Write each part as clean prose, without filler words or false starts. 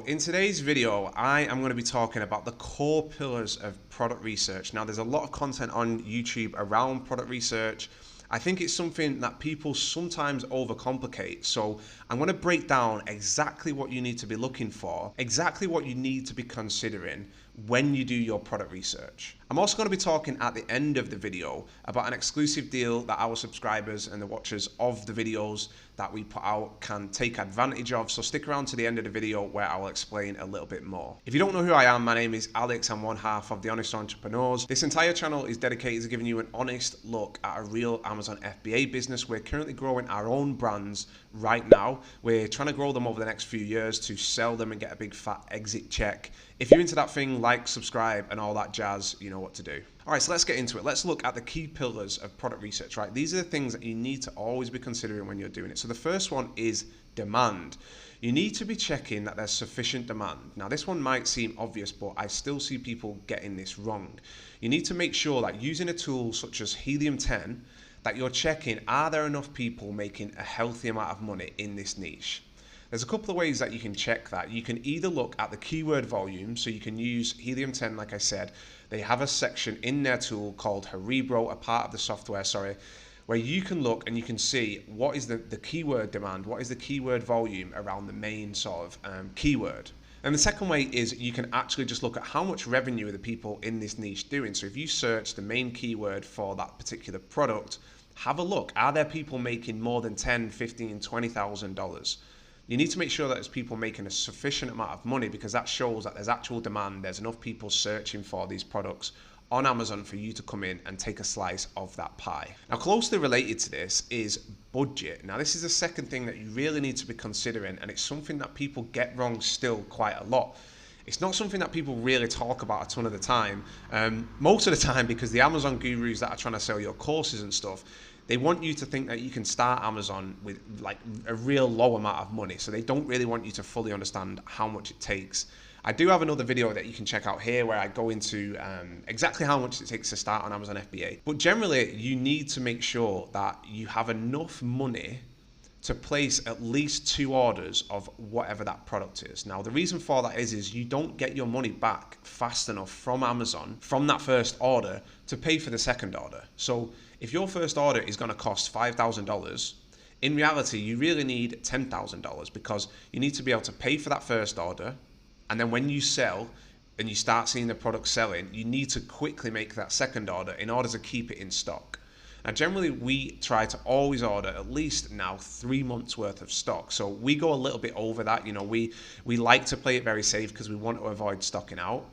in today's video, I am going to be talking about the core pillars of product research. Now, there's a lot of content on YouTube around product research. I think it's something that people sometimes overcomplicate. So I'm going to break down exactly what you need to be looking for, exactly what you need to be considering when you do your product research. I'm also going to be talking at the end of the video about an exclusive deal that our subscribers and the watchers of the videos that we put out can take advantage of. So stick around to the end of the video where I will explain a little bit more. If you don't know who I am, my name is Alex. I'm one half of The Honest Entrepreneurs. This entire channel is dedicated to giving you an honest look at a real Amazon FBA business. We're currently growing our own brands right now. We're trying to grow them over the next few years to sell them and get a big fat exit check. If you're into that thing, like, subscribe, and all that jazz, you know what to do. All right, so let's get into it. Let's look at the key pillars of product research, right? These are the things that you need to always be considering when you're doing it. So the first one is demand. You need to be checking that there's sufficient demand. Now, this one might seem obvious, but I still see people getting this wrong. You need to make sure that using a tool such as Helium 10, that you're checking, are there enough people making a healthy amount of money in this niche? There's a couple of ways that you can check that. You can either look at the keyword volume, so you can use Helium 10, like I said. They have a section in their tool called Cerebro, a part of the software, where you can look and you can see what is the keyword demand, what is the keyword volume around the main sort of keyword. And the second way is you can actually just look at how much revenue are the people in this niche doing. So if you search the main keyword for that particular product, have a look. Are there people making more than $10,000, $15,000, $20,000? You need to make sure that there's people making a sufficient amount of money, because that shows that there's actual demand. There's enough people searching for these products on Amazon for you to come in and take a slice of that pie. Now, closely related to this is budget. Now, this is the second thing that you really need to be considering, and it's something that people get wrong still quite a lot. It's not something that people really talk about a ton of the time. Most of the time, because the Amazon gurus that are trying to sell your courses and stuff, they want you to think that you can start Amazon with like a real low amount of money. So they don't really want you to fully understand how much it takes. I do have another video that you can check out here where I go into exactly how much it takes to start on Amazon FBA. But generally, you need to make sure that you have enough money to place at least 2 orders of whatever that product is. Now, the reason for that is you don't get your money back fast enough from Amazon from that first order to pay for the second order. So if your first order is going to cost $5,000, in reality, you really need $10,000, because you need to be able to pay for that first order. And then when you sell and you start seeing the product selling, you need to quickly make that second order in order to keep it in stock. Now, generally, we try to always order at least now 3 months worth of stock. So we go a little bit over that. You know, we like to play it very safe because we want to avoid stocking out.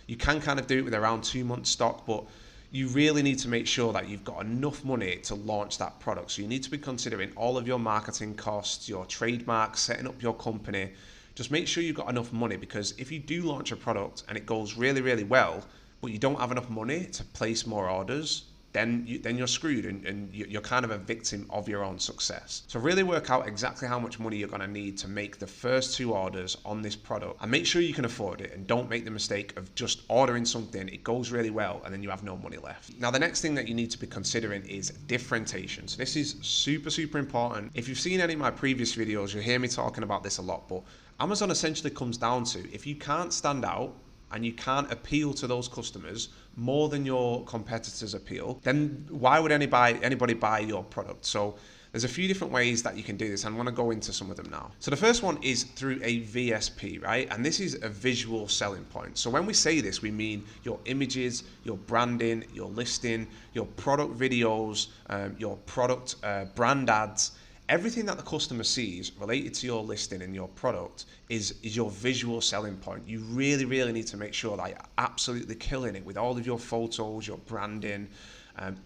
You can kind of do it with around 2 months stock, but you really need to make sure that you've got enough money to launch that product. So you need to be considering all of your marketing costs, your trademarks, setting up your company. Just make sure you've got enough money, because if you do launch a product and it goes really, really well, but you don't have enough money to place more orders, then you're screwed, and you're kind of a victim of your own success. So really work out exactly how much money you're going to need to make the first 2 orders on this product, and make sure you can afford it, and don't make the mistake of just ordering something, it goes really well, and then you have no money left. Now, the next thing that you need to be considering is differentiation. So this is super, super important. If you've seen any of my previous videos, you'll hear me talking about this a lot, but Amazon essentially comes down to, if you can't stand out and you can't appeal to those customers more than your competitors appeal, then why would anybody buy your product? So there's a few different ways that you can do this. I'm going to go into some of them now. So the first one is through a VSP, right? And this is a visual selling point. So when we say this, we mean your images, your branding, your listing, your product videos, your product brand ads. Everything that the customer sees related to your listing and your product is your visual selling point. You really, really need to make sure that you're absolutely killing it with all of your photos, your branding.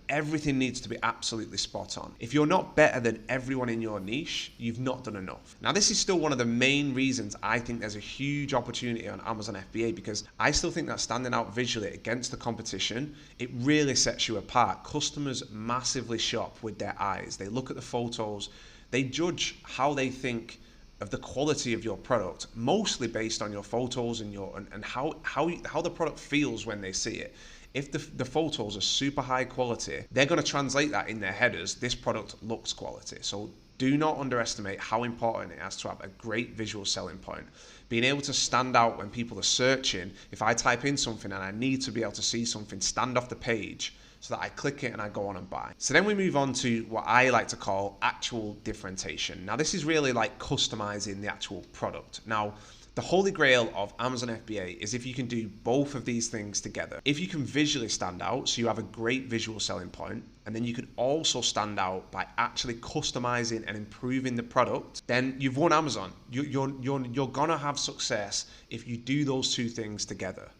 Everything needs to be absolutely spot on. If you're not better than everyone in your niche, you've not done enough. Now, this is still one of the main reasons I think there's a huge opportunity on Amazon FBA, because I still think that standing out visually against the competition, it really sets you apart. Customers massively shop with their eyes. They look at the photos, they judge how they think of the quality of your product, mostly based on your photos and how the product feels when they see it. If the photos are super high quality, they're going to translate that in their headers. This product looks quality. So do not underestimate how important it is to have a great visual selling point. Being able to stand out when people are searching. If I type in something and I need to be able to see something stand off the page so that I click it and I go on and buy. So then we move on to what I like to call actual differentiation. Now this is really like customizing the actual product. Now, the holy grail of Amazon FBA is if you can do both of these things together. If you can visually stand out, so you have a great visual selling point, and then you can also stand out by actually customizing and improving the product, then you've won Amazon. You're gonna have success if you do those two things together.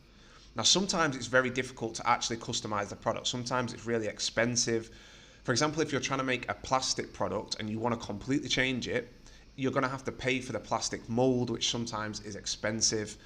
Now, sometimes it's very difficult to actually customize the product. Sometimes it's really expensive. For example, if you're trying to make a plastic product and you want to completely change it, you're going to have to pay for the plastic mold, which sometimes is expensive.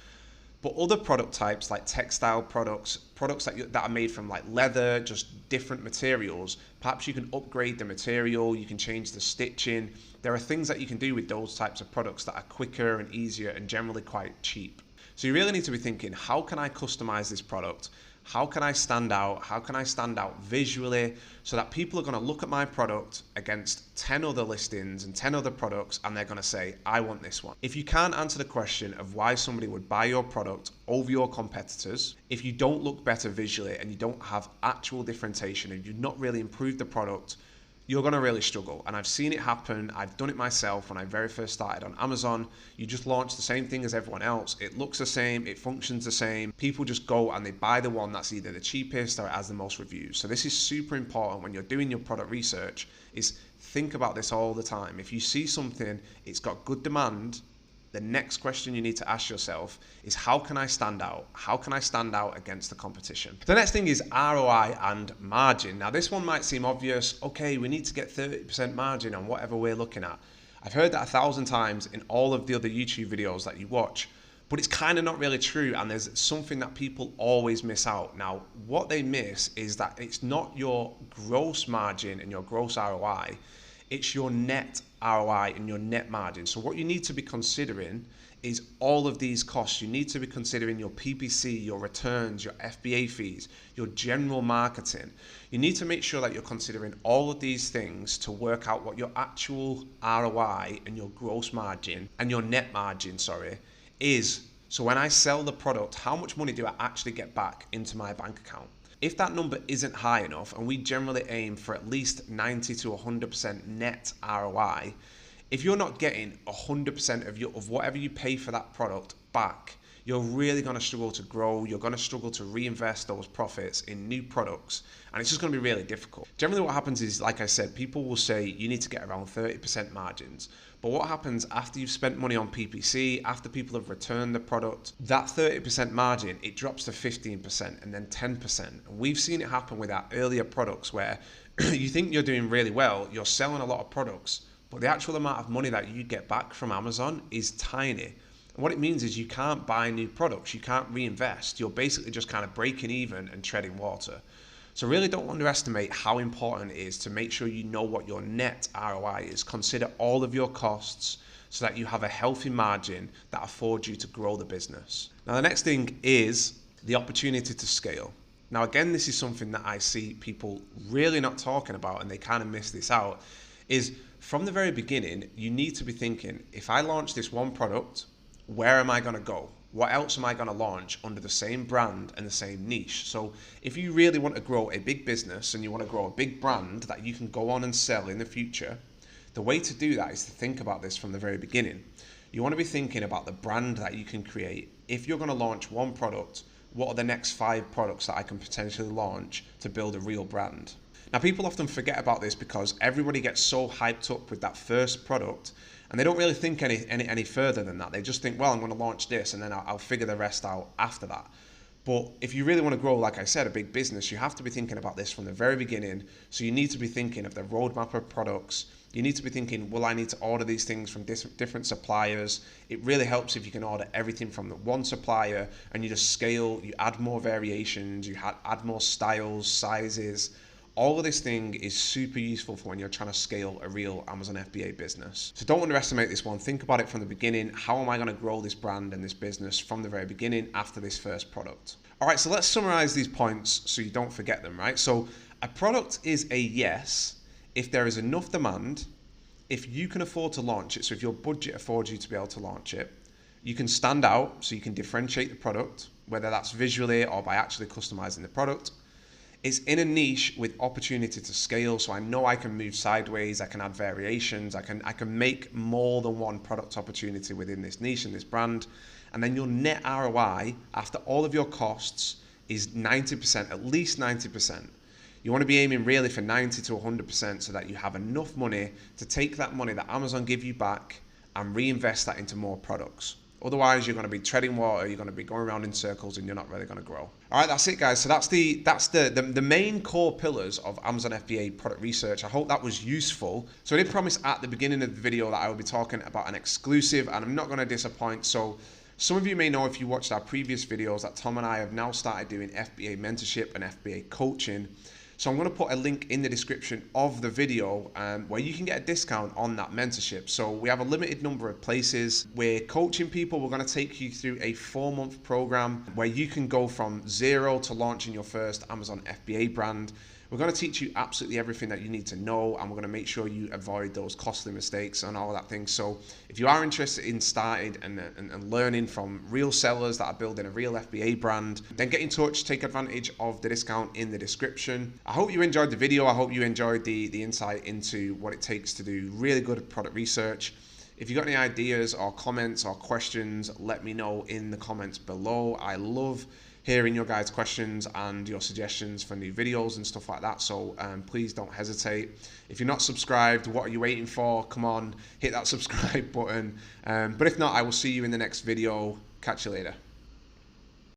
But other product types like textile products that are made from like leather, just different materials, perhaps you can upgrade the material, you can change the stitching. There are things that you can do with those types of products that are quicker and easier and generally quite cheap. So you really need to be thinking, how can I customize this product? How can I stand out? How can I stand out visually so that people are going to look at my product against 10 other listings and 10 other products and they're going to say, I want this one. If you can't answer the question of why somebody would buy your product over your competitors, if you don't look better visually and you don't have actual differentiation and you've not really improved the product, you're going to really struggle. And I've seen it happen. I've done it myself when I very first started on Amazon. You just launch the same thing as everyone else. It looks the same. It functions the same. People just go and they buy the one that's either the cheapest or has the most reviews. So this is super important when you're doing your product research, is think about this all the time. If you see something, it's got good demand, the next question you need to ask yourself is, how can I stand out? How can I stand out against the competition? The next thing is ROI and margin. Now this one might seem obvious. Okay, we need to get 30% margin on whatever we're looking at. I've heard that 1,000 times in all of the other YouTube videos that you watch, but it's kind of not really true, and there's something that people always miss out. Now, what they miss is that it's not your gross margin and your gross ROI, it's your net ROI and your net margin. So what you need to be considering is all of these costs. You need to be considering your PPC, your returns, your FBA fees, your general marketing. You need to make sure that you're considering all of these things to work out what your actual ROI and your gross margin and your net margin, is. So when I sell the product, how much money do I actually get back into my bank account? If that number isn't high enough, and we generally aim for at least 90 to 100% net ROI, if you're not getting 100% of whatever you pay for that product back, you're really going to struggle to grow. You're going to struggle to reinvest those profits in new products, and it's just going to be really difficult. Generally what happens is, like I said, people will say you need to get around 30% margins. But what happens after you've spent money on PPC, after people have returned the product, that 30% margin, it drops to 15% and then 10%. And we've seen it happen with our earlier products where you think you're doing really well, you're selling a lot of products, but the actual amount of money that you get back from Amazon is tiny. And what it means is you can't buy new products, you can't reinvest, you're basically just kind of breaking even and treading water. So really don't underestimate how important it is to make sure you know what your net ROI is. Consider all of your costs so that you have a healthy margin that affords you to grow the business. Now the next thing is the opportunity to scale. Now again, this is something that I see people really not talking about, and they kind of miss this out, is from the very beginning, you need to be thinking, if I launch this one product, where am I going to go? What else am I going to launch under the same brand and the same niche? So if you really want to grow a big business and you want to grow a big brand that you can go on and sell in the future, the way to do that is to think about this from the very beginning. You want to be thinking about the brand that you can create. If you're going to launch one product, what are the next 5 products that I can potentially launch to build a real brand? Now, people often forget about this because everybody gets so hyped up with that first product, and they don't really think any further than that. They just think, well, I'm going to launch this and then I'll figure the rest out after that. But if you really want to grow, like I said, a big business, you have to be thinking about this from the very beginning. So you need to be thinking of the roadmap of products. You need to be thinking, will I need to order these things from different suppliers? It really helps if you can order everything from the one supplier and you just scale, you add more variations, you add more styles, sizes. All of this thing is super useful for when you're trying to scale a real Amazon FBA business. So don't underestimate this one. Think about it from the beginning. How am I going to grow this brand and this business from the very beginning after this first product? All right, so let's summarize these points so you don't forget them, right? So a product is a yes if there is enough demand if you can afford to launch it, so if your budget affords you to be able to launch it, you can stand out, so you can differentiate the product, whether that's visually or by actually customizing the product. It's in a niche with opportunity to scale, so I know I can move sideways, I can add variations, I can make more than one product opportunity within this niche and this brand. And then your net ROI after all of your costs is 90%, at least 90%. You want to be aiming really for 90 to 100% so that you have enough money to take that money that Amazon give you back and reinvest that into more products. Otherwise, you're going to be treading water, you're going to be going around in circles, and you're not really going to grow. All right, that's it, guys. So that's the main core pillars of Amazon FBA product research. I hope that was useful. So I did promise at the beginning of the video that I will be talking about an exclusive, and I'm not going to disappoint. So some of you may know, if you watched our previous videos, that Tom and I have now started doing FBA mentorship and FBA coaching. So I'm going to put a link in the description of the video where you can get a discount on that mentorship. So we have a limited number of places. We're coaching people. We're going to take you through a 4-month program where you can go from zero to launching your first Amazon FBA brand. We're going to teach you absolutely everything that you need to know, and we're going to make sure you avoid those costly mistakes and all of that thing. So if you are interested in starting and learning from real sellers that are building a real FBA brand, then get in touch, take advantage of the discount in the description. I hope you enjoyed the video. I hope you enjoyed the insight into what it takes to do really good product research. If you've got any ideas or comments or questions, let me know in the comments below. I love hearing your guys' questions and your suggestions for new videos and stuff like that. So please don't hesitate. If you're not subscribed, what are you waiting for? Come on, hit that subscribe button. But if not, I will see you in the next video. Catch you later.